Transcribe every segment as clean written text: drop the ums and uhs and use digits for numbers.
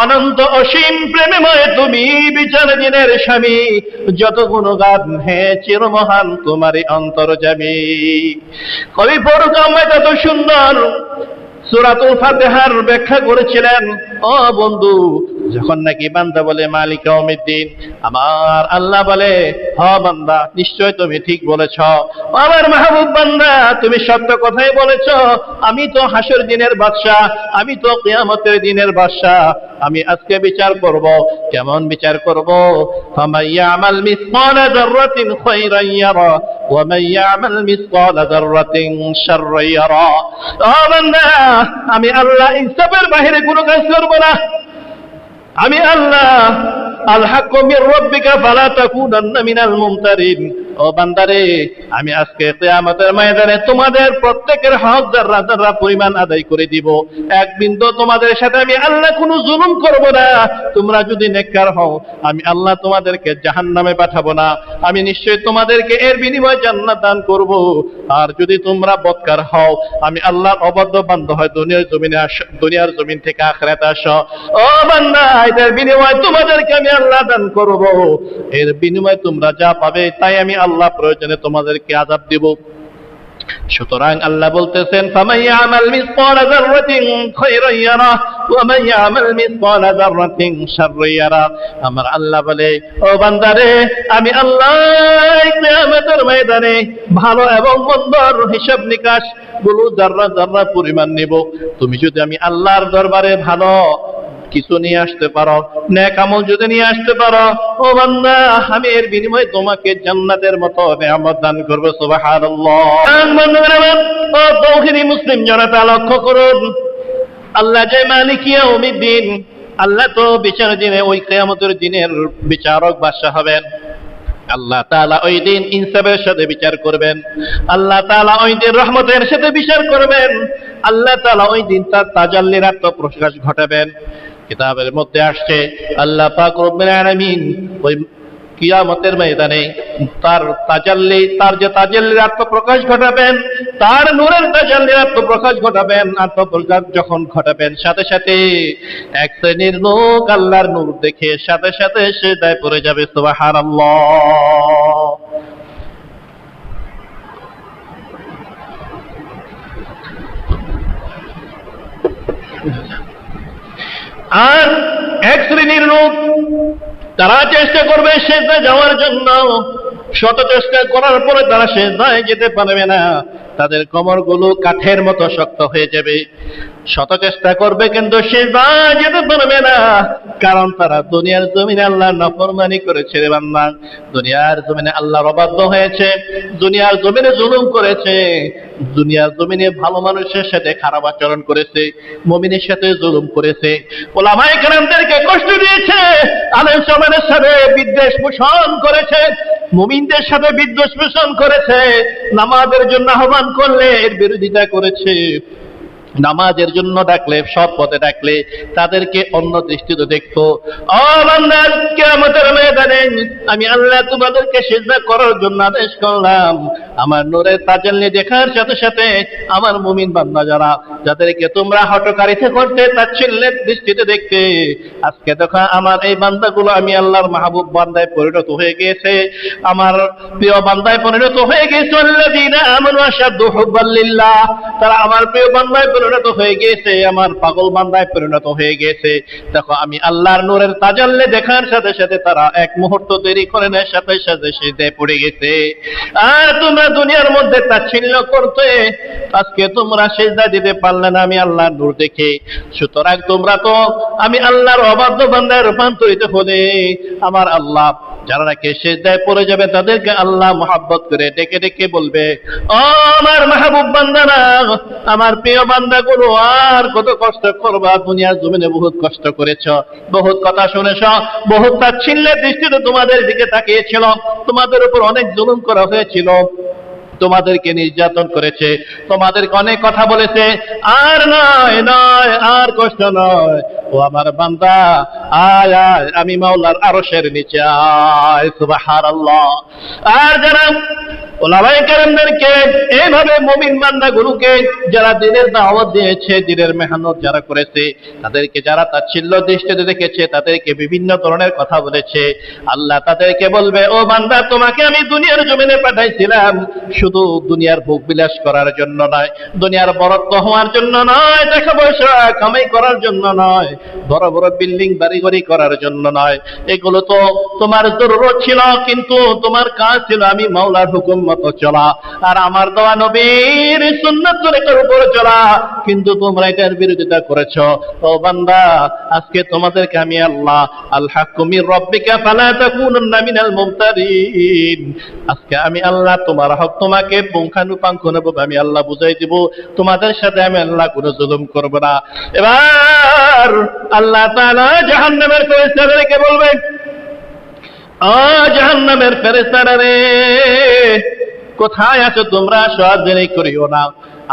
অনন্ত অসীম প্রেমময় তুমি বিচার দিনের স্বামী, যত গুণগান হে চিরমহান তোমারই অন্তর্যামী। কবি ফারুক আহমেদ এত সুন্দর সূরাতুল ফাতিহার ব্যাখ্যা করেছিলেন। ও বন্ধু, যখন নাকি বান্দা বলে মালিক ইয়াউমিদ্দিন, আমার আল্লাহ বলে হ বান্দা নিশ্চয় তুমি ঠিক বলেছ, আমার মাহবুব বান্দা তুমি সত্য কথাই বলেছ, আমি তো হাসর দিনের বাদশা, আমি তো কিয়ামতের দিনের বাদশা, আমি আজকে বিচার করব। কেমন বিচার করব? ফামান ইয়ামাল মিসকালা যাররাতিন খায়রান ইয়ারা ওয়া মান ইয়ামাল মিসকালা যাররাতিন শাররান ইয়ারা। ও বান্দা, আমি আল্লাহ ইনসাফের বাইরে কোনো কাজ করব না। আমি আল্লাহ আল হাক্কু মির রাব্বিকা ফালা তাকুনান্না মিনাল মুমতারিন। ও বান্দারে, আমি আজকে কিয়ামতের ময়দানে তোমাদের প্রত্যেকের হক যারা যারা পরিমাণ আদায় করে দিব। এক বিন্দু তোমাদের সাথে আমি আল্লাহ কোনো জুলুম করব না। তোমরা যদি নেককার হও, আমি আল্লাহ তোমাদেরকে জাহান্নামে পাঠাবো না, আমি নিশ্চয়ই তোমাদেরকে এর বিনিময়ে জান্নাত দান করব। আর যদি তোমরা বদকার হও, আমি আল্লাহর অবাধ্য বান্দা হয় দুনিয়ার জমিন থেকে আখিরাতে আসো। ও বান্দা, এর বিনিময়ে তোমাদেরকে আমি আল্লাহ দান করব। এর বিনিময়ে তোমরা যা পাবে তাই আমি আল্লাহ প্রয়োজনে তোমাদেরকে আযাব দেব। সুতরাং আল্লাহ বলতেছেন ফামান ইয়ামাল মিসকালা যাররাতিন খায়রান ইয়ারা ওয়া মান ইয়ামাল মিসকালা যাররাতিন শাররান ইয়ারা। আমার আল্লাহ বলে, ও বান্দারে, আমি আল্লাহ কিয়ামতের ময়দানে ভালো এবং মন্দর হিসাব নিকাশ গুলো যারা যারা পরিমাণ নেব। তুমি যদি আমি আল্লাহর দরবারে ভালো কিছু নিয়ে আসতে পারো, নেক আমল যদি নিয়ে আসতে পারো, ও বান্দা, আমি এর বিনিময়ে তোমাকে জান্নাতের মতো নিয়ামত দান করব। সুবহানাল্লাহ। ও তাওহীদি মুসলিম জনতা, লক্ষ্য করুন, আল্লাহ যে মালিক ইয়াউমিদ্দিন, আল্লাহ তো বিচার দিনে ওই কিয়ামতের দিনের বিচারক বাদশা হবেন। আল্লাহ তাআলা ওই দিন ইনসাফের সাথে বিচার করবেন। আল্লাহ তাআলা ওই দিন রহমতের সাথে বিচার করবেন। আল্লাহ তাআলা ওই দিন তার তাজাল্লির আত্মপ্রকাশ ঘটাবেন। কিতাবের মধ্যে আসছে আল্লাহ পাক রব্বুল আলামিন ওই কিয়ামতের ময়দানে তার যে তাজাল্লির আত্মপ্রকাশ ঘটাবেন, তার নূরের তাজাল্লির আত্মপ্রকাশ ঘটাবেন। আত্মপ্রকাশ যখন ঘটাবেন, সাথে সাথে এক শ্রেণীর লোক আল্লাহর নূর দেখে সাথে সাথে সিজদায় পড়ে যাবে। সুবহানাল্লাহ। আর এক শ্রেণীর লোক তারা চেষ্টা করবে সিজদায় যাওয়ার জন্য, শত চেষ্টা করার পরে তারা সিজদায় যেতে পারবে না, তাদের কোমরগুলো কাঠের মতো শক্ত হয়ে যাবে। শত চেষ্টা করবে কিন্তু সিজদায় যেতে পারবে না, কারণ তারা দুনিয়ার জমিনে আল্লাহর নাফরমানি করেছে রে বান্দা। দুনিয়ার জমিনে আল্লাহর অবাধ্য হয়েছে, দুনিয়ার জমিনে জুলুম করেছে, দুনিয়ার জমিনে ভালো মানুষের সাথে খারাপ আচরণ করেছে, মুমিনের সাথে জুলুম করেছে, ওলামায়ে কেরামদেরকে কষ্ট দিয়েছে, আলেম সমাজের সাথে বিদ্বেষ পোষণ করেছে, মুমিনদের সাথে বিদ্বেষ পোষণ করেছে, নামাজের জন্য আহ্বান করলে এর বিরোধিতা করেছে, নামাজের জন্য ডাকলে, সৎ পথে ডাকলে তাদেরকে অন্য দৃষ্টিতে দেখতো। ও বান্দা, কিয়ামতের ময়দানে আমি আল্লাহ তোমাদেরকে সিজদা করার জন্য আদেশ করলাম। আমার নূরের তাজাল্লি দেখার সাথে সাথে আমার মুমিন বান্দা যাদেরকে তোমরা হঠকারিতা করতে, তাচ্ছিল্যের দৃষ্টিতে দেখতে, আজকে দেখো আমার এই বান্দাগুলো আমি আল্লাহর মাহবুব বান্দায় পরিণত হয়ে গিয়েছে, আমার প্রিয় বান্দায় পরিণত হয়ে গিয়েছে। আল্লাযীনা আমানু আশাদ্দু হুব্বান লিল্লাহ, তারা আমার প্রিয় বান্দায় পরিণত হয়ে গিয়েছে, আমার পাগল বান্দায় পরিণত হয়ে গিয়েছে। দেখো আমি আল্লাহর নূরের তাজাল্লি দেখার সাথে সাথে তারা এক মুহূর্ত দেরি করে না, সাথে সাথে সিজদায় পড়ে গেছে। আর তোমরা দুনিয়ার মধ্যে তাচ্ছিল্য করতে, আজকে তোমরা সিজদা দিতে পারলে না আমি আল্লাহর নূর দেখে। সুতরাং তোমরা তো আমি আল্লাহর অবাধ্য বান্দায় রূপান্তরিত হলে আমার আল্লাহ যারা নাকি সিজদায় পড়ে যাবে তাদেরকে আল্লাহ মহব্বত করে ডেকে ডেকে বলবে, ও আমার মাহবুব বান্দারা, আমার প্রিয় বান্দাগুলো, আর কত কষ্ট করবা? দুনিয়ার জমিনে বহুত কষ্ট করেছ, বহুত কথা শুনেছ, বহুত তাচ্ছিল্যের দৃষ্টিতে তোমাদের দিকে তাকিয়েছিল, তোমাদের উপর অনেক জুলুম করা হয়েছিল, তোমাদেরকে নির্যাতন করেছে, তোমাদেরকে অনেক কথা বলেছে। আর নয় নয়, আর কষ্ট নয়, ও আমার বান্দা, আয় আয় আমি মাওলার আরশের নিচে আয়। সুবহানাল্লাহ। আর যারা ওলামায়ে কেরামদেরকে এইভাবে মুমিন বান্দাগুলোকে যারা দ্বীনের দাওয়াত দিয়েছে, দ্বীনের মেহনত যারা করেছে, তাদেরকে যারা তাচ্ছিল্য দৃষ্টিতে দেখেছে, তাদেরকে বিভিন্ন ধরনের কথা বলেছে, আল্লাহ তাদেরকে বলবে, ও বান্দা, তোমাকে আমি দুনিয়ার জমিনে পাঠাইছিলাম শুধু দুনিয়ার ভোগ বিলাস করার জন্য নয়, দুনিয়ার বড়ত্ব হওয়ার জন্য নয়, টাকা পয়সা কামাই করার জন্য নয়, বড় বড় বিল্ডিং বাড়ি করার জন্য নয়। এগুলো তো তোমার জরুরত ছিল, কিন্তু তোমার কাজ ছিল আমি মাওলার হুকুম মতো চলা আর আমার দেওয়া নবীর সুন্নাত তরিকার উপর চলা, কিন্তু তোমরা এটার বিরোধিতা করেছো। ও বান্দা, আজকে তোমাদেরকে আমি আল্লাহ আল হাক্কু মির রাব্বিকা ফালা তাকুনুন্না মিনাল মুমতারিন, আজকে আমি আল্লাহ তোমার হক তোমাকে পুঙ্খানুপুঙ্খভাবে আমি আল্লাহ বুঝাই দিব, তোমাদের সাথে আমি আল্লাহ কোনো জুলুম করব না। এবার আল্লাহ তাআলা জাহান্নামের ফেরেশতাদেরকে বলবেন, ও জাহান্নামের ফেরেশতারা রে, কোথায় আছো তোমরা? সব দেরি করিও না।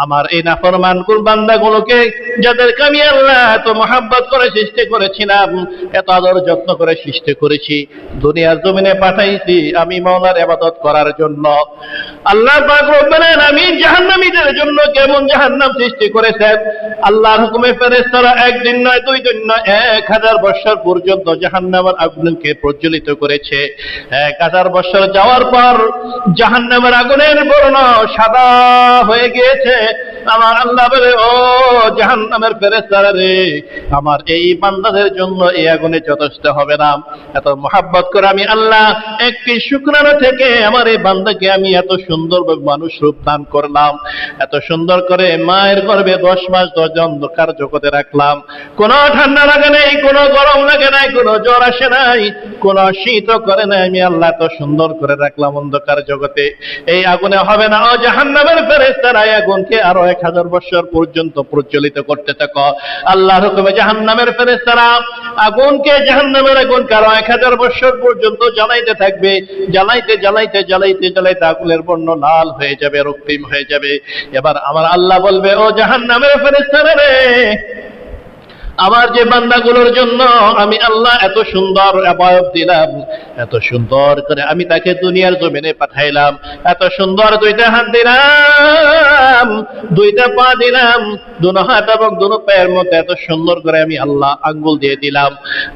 আমার এই নাফরমান বান্দাগুলোকে, যাদেরকে আমি আল্লাহ এত মহাব্বত করে সৃষ্টি করেছিলাম, এত আদর যত্ন করে সৃষ্টি করেছি, দুনিয়ার জমিনে পাঠাইছি আমি মাওলার ইবাদত করার জন্য। আল্লাহ পাক রব্বুল আলামিন জাহান্নামীদের জন্য কেমন জাহান্নাম সৃষ্টি করেছেন। আল্লাহর হুকুমে ফেরেশতারা একদিন নয়, দুই দিন নয়, 1000 বছর পর্যন্ত জাহান্নামের আগুনকে প্রজ্বলিত করেছে। 1000 বছর যাওয়ার পর জাহান্নামের আগুনের বর্ণ সাদা হয়ে গিয়েছে। আমার আল্লাহ বলে, ও জাহান্নামের ফেরেশতারা রে, আমার এই বান্দাদের জন্য এই আগুনে যথেষ্ট হবে না। এত মহাব্বত করে আমি আল্লাহ একটি শুকরানা থেকে আমার এই বান্দাকে আমি এত সুন্দরভাবে মানুষ রূপ দান করলাম, এত সুন্দর করে মায়ের গর্ভে 10 মাস 10 অন্ধকার জগতে রাখলাম। কোনো ঠান্ডা লাগে নাই, কোনো গরম লাগে নাই, কোনো জ্বর আসে নাই, কোনো শীত করে নাই, আমি আল্লাহ এত সুন্দর করে রাখলাম অন্ধকার জগতে। এই আগুনে হবে না। ও জাহান্নামের ফেরেশতারা, এই আগুনকে আরো 1000 বছর পর্যন্ত প্রজ্বলিত করতে থাকো। আল্লাহর হুকুমে জাহান্নামের ফেরেশতারা আগুনকে, জাহান্নামের আগুনকে আরো 1000 বছর পর্যন্ত জ্বালাইতে থাকবে। জ্বালাইতে জ্বালাইতে জ্বালাইতে জ্বালাইতে আগুনের বর্ণ লাল হয়ে যাবে, রক্তিম হয়ে যাবে। এবার আমার আল্লাহ বলবে, ও জাহান্নামের ফেরেশতারা রে, আমার যে বান্দাগুলোর জন্য আমি আল্লাহ এত সুন্দর আবায়াত দিলাম, এত সুন্দর করে আমি তাকে দুনিয়ার জমিনে পাঠাইলাম, এত সুন্দর 2টা হাত দিলাম, 2টা পা দিলাম, 2 হাত এবং 2 পায়ের মধ্যে এত সুন্দর করে আমি আল্লাহ আঙ্গুল দিয়ে দিলাম,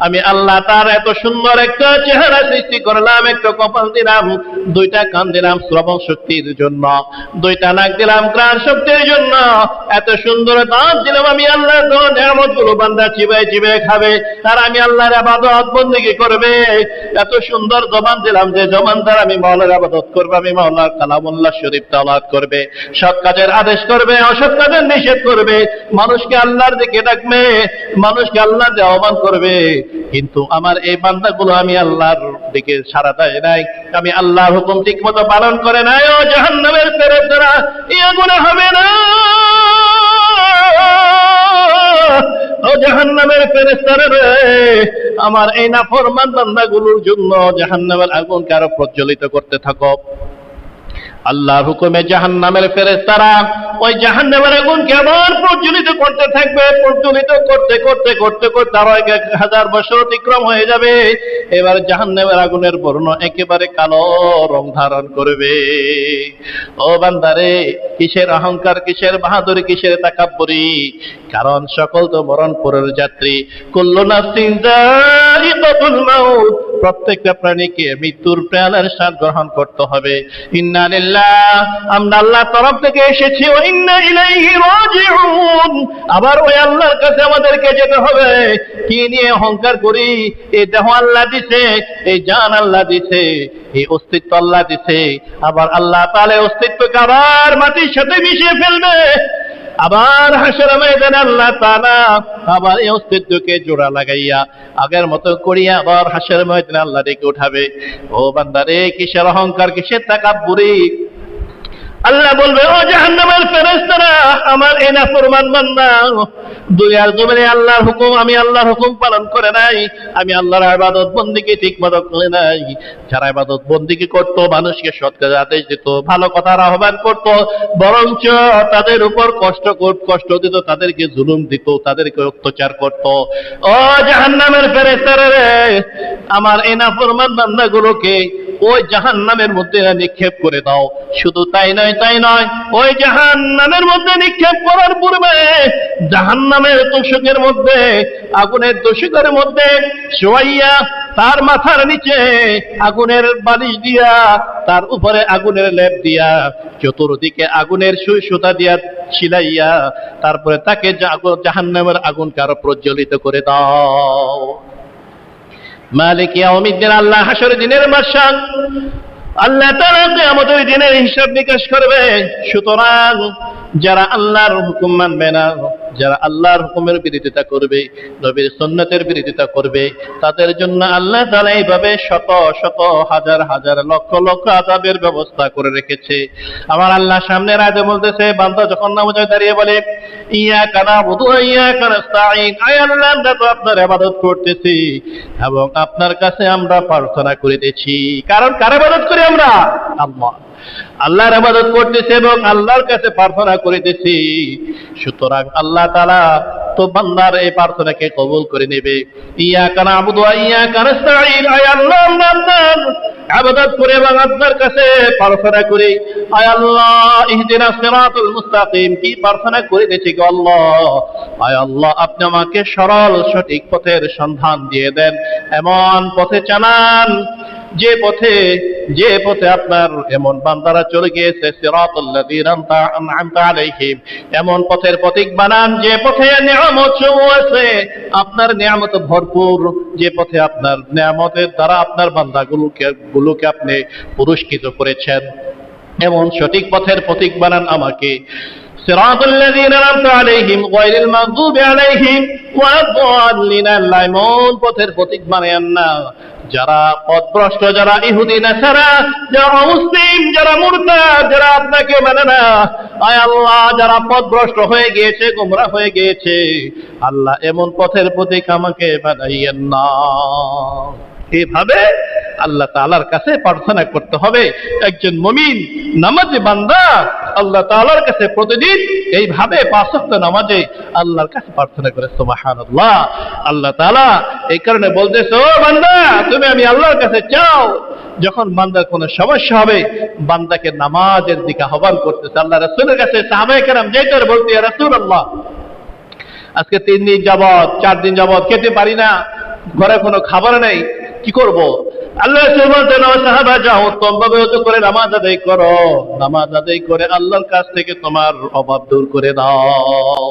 আমি আল্লাহ তার এত সুন্দর একটা চেহারা সৃষ্টি করলাম, একটা কপাল দিলাম, 2টা কান দিলাম শ্রবণ শক্তির জন্য, 2টা নাক দিলাম ঘ্রাণ শক্তির জন্য, এত সুন্দর দাঁত দিলাম আমি আল্লাহ। তো নিয়ামতগুলো বান্দা চিবায় চিবায় খাবে আর আমি আল্লাহর ইবাদত বন্দেগী করবে। এত সুন্দর জবান দিলাম যে জবান দ্বারা আমি মাওলার ইবাদত করবে, আমি মাওলার কালামুল্লাহ শরীফ তেলাওয়াত করবে, সৎ কাজের আদেশ করবে, অসৎ কাজের নিষেধ করবে, মানুষকে আল্লাহর দিকে ডাকবে, মানুষকে আল্লাহর দিকে আহ্বান করবে। কিন্তু আমার এই বান্দাগুলো আমি আল্লাহর দিকে সাড়া দেয় নাই, আমি আল্লাহর হুকুম ঠিকমতো পালন করে নাই। ও জাহান্নামের ফেরেশতারা, এই আগুনে হবে না। ও জাহান্নামের ফেরেশতারা রে, আমার এই নাফরমান বান্দাগুলোর জন্য জাহান্নামের আগুনকে আরো প্রজ্বলিত করতে থাকো। আল্লাহর হুকুমে জাহান্নামের ফেরেশতারা ওই জাহান্নামের আগুনকে আবার প্রজ্বলিত করতে থাকবে, প্রজ্বলিত করতে করতে করতে করতে আরো 1000 বছর অতিক্রম হয়ে যাবে। এবার জাহান্নামের আগুনের বর্ণ একেবারে কালো রং ধারণ করবে। ও বান্দারে, কিসের অহংকার, কিসের বাহাদুরি, কিসের তাকাব্বুরি? কারণ সকল তো মরণ পরের যাত্রী। কুল্লু নাফসিন যায়িকাতুল মাউত, প্রত্যেকটা প্রাণীকে মৃত্যুর প্রাণের স্বাদ গ্রহণ করতে হবে। ইন্না লিল্লাহ, আমরা আল্লাহর তরফ থেকে এসেছি, ওয়া ইন্না ইলাইহি রাজিউন, আবার ওই আল্লাহর কাছে আমাদেরকে যেতে হবে। কি নিয়ে অহংকার করি? এই দেহ আল্লাহ দিছে, এই জান আল্লাহ দিছে, এই অস্তিত্ব আল্লাহ দিছে, আবার আল্লাহ তাআলা অস্তিত্বকে আবার মাটির সাথে মিশিয়ে ফেলবে। আবার হাসরের ময়দানে আল্লাহ তাআলা আবার এই অস্তিত্বকে জোড়া লাগাইয়া আগের মতো করিয়া আবার হাসরের ময়দানে আল্লাহ ডেকে উঠাবে। ও বান্দারে, কিসের অহংকার, কিসের তাকাব্বুরি? আল্লাহ বলবে, ও জাহান্নামের ফেরেশতারা, আমার এই নাফরমান বান্দা দুনিয়ার জমিনে আল্লাহর হুকুম, আমি আল্লাহর হুকুম পালন করে নাই, আমি আল্লাহর ইবাদত বন্দেগী ঠিকমতো করে নাই। যারা ইবাদত বন্দেগী করত, মানুষকে সৎ কাজের আদেশ দিত, ভালো কথার আহ্বান করত, বরঞ্চ তাদের উপর কষ্ট দিত, তাদেরকে জুলুম দিত, তাদেরকে অত্যাচার করত। ও জাহান্নামের ফেরেশতারা রে, আমার এই নাফরমান বান্দাগুলোকে ওই জাহান্নামের মধ্যে নিক্ষেপ করে দাও। শুধু তাই নয়, ওই জাহান্নামের মধ্যে নিক্ষেপ করার পূর্বে জাহান্নামের তোষকের মধ্যে, আগুনের তোষকের মধ্যে শোয়াইয়া তার মাথার নিচে আগুনের বালিশ দিয়া, তার উপরে আগুনের লেপ দিয়া, চতুর্দিকে আগুনের সুই সুতা দিয়া ছিলাইয়া, তারপরে তাকে জাহান্নামের আগুনকে আরো প্রজ্বলিত করে দাও। মালিক ইয়াউমিদ্দিন, আল্লাহ হাসরের দিনের মাশাক, আল্লাহ তাআলা কিয়ামতের দিনের হিসাব নিকাশ করবে। সুতরাং যারা আল্লাহর হুকুম মানবে না, যারা আল্লাহর হুকুমের বিরোধিতা করবে, নবীর সুন্নাতের বিরোধিতা করবে, তাদের জন্য আল্লাহ তাআলা এইভাবে শত শত হাজার হাজার লক্ষ লক্ষ আযাবের ব্যবস্থা করে রেখেছে। আমার আল্লাহ সামনের আয়াতে বলতেছে, বান্দা যখন নামাজে দাঁড়িয়ে বলে ইয়াকা না'বুদু ওয়া ইয়াকা নাস্তাঈন, আয় আল্লাহ আমরা তো আপনার ইবাদত করতেছি এবং আপনার কাছে আমরা প্রার্থনা করিতেছি। কারণ কার ইবাদত করি আমরা? আল্লাহ। আল্লাহর ইবাদত করতেছি এবং আল্লাহর কাছে প্রার্থনা করিতেছি। সুতরাং আল্লাহ তাআলা তো বান্দার এই প্রার্থনাকে কবুল করে নেবে। ইয়াকা না'বুদু ওয়া ইয়াকা নাস্তাঈন, আয় আল্লাহ আমরা আপনার ইবাদত করে এবং আপনার কাছে প্রার্থনা করি। আয় আল্লাহ ইহদিনাস সিরাতাল মুস্তাকিম, কি প্রার্থনা করিতেছি গো আল্লাহ, আয় আল্লাহ আপনি আমাকে সরল সঠিক পথের সন্ধান দিয়ে দেন, এমন পথে চালান যে পথে আপনার এমন বান্দারা চলে গিয়েছে, সিরাতাল লাযীনা আন'আমতা আলাইহিম, এমন পথের প্রতীক বানান যে পথে নিয়ামত সমূহ আছে, আপনার নিয়ামত ভরপুর, যে পথে আপনার নিয়ামতের দ্বারা আপনার বান্দাগুলোকে আপনি পুরস্কৃত করেছেন, এমন সঠিক পথের প্রতীক বানান আমাকে। সিরাতাল লাযীনা আন'আমতা আলাইহিম গায়রিল মাগদুবি আলাইহিম ওয়ালাদ-দাল্লিন, এমন পথের প্রতীক বানান না যারা পথভ্রষ্ট, যারা ইহুদি নাসারা, যারা মুসলিম, যারা মুরতাদ, যারা আপনাকে মানে না। আয় আল্লাহ যারা পথভ্রষ্ট হয়ে গিয়েছে, গোমরা হয়ে গিয়েছে, আল্লাহ এমন পথের প্রতীক আমাকে বানাইয়েন না। এভাবে আল্লাহ তাআলার কাছে প্রার্থনা করতে হবে। একজন মুমিন নামাজি বান্দা আল্লাহ তাআলার কাছে প্রতিদিন এইভাবে 5 ওয়াক্ত নামাজে আল্লাহর কাছে প্রার্থনা করে। সুবহানাল্লাহ। আল্লাহ তাআলা এই কারণে বলতেছে, ও বান্দা তুমি আমি আল্লাহর কাছে চাও। যখন বান্দার কোনো সমস্যা হবে, বান্দাকে নামাজের দিকে আহ্বান করতেছে। আল্লাহ রাসূলের কাছে সাহাবায়ে কেরাম যাইতে বলতে, ইয়া রাসূলুল্লাহ আজকে 3 দিন যাবত 4 দিন যাবত খেতে পারি না, ঘরে কোনো খাবার নেই, কি করব? আল্লাহ রাসূল বলতেন, ও সাহাবা যাও উত্তম ভাবে ওযু করে নামাজ আদায় করো, নামাজ আদায় করে আল্লাহর কাছ থেকে তোমার অভাব দূর করে দাও।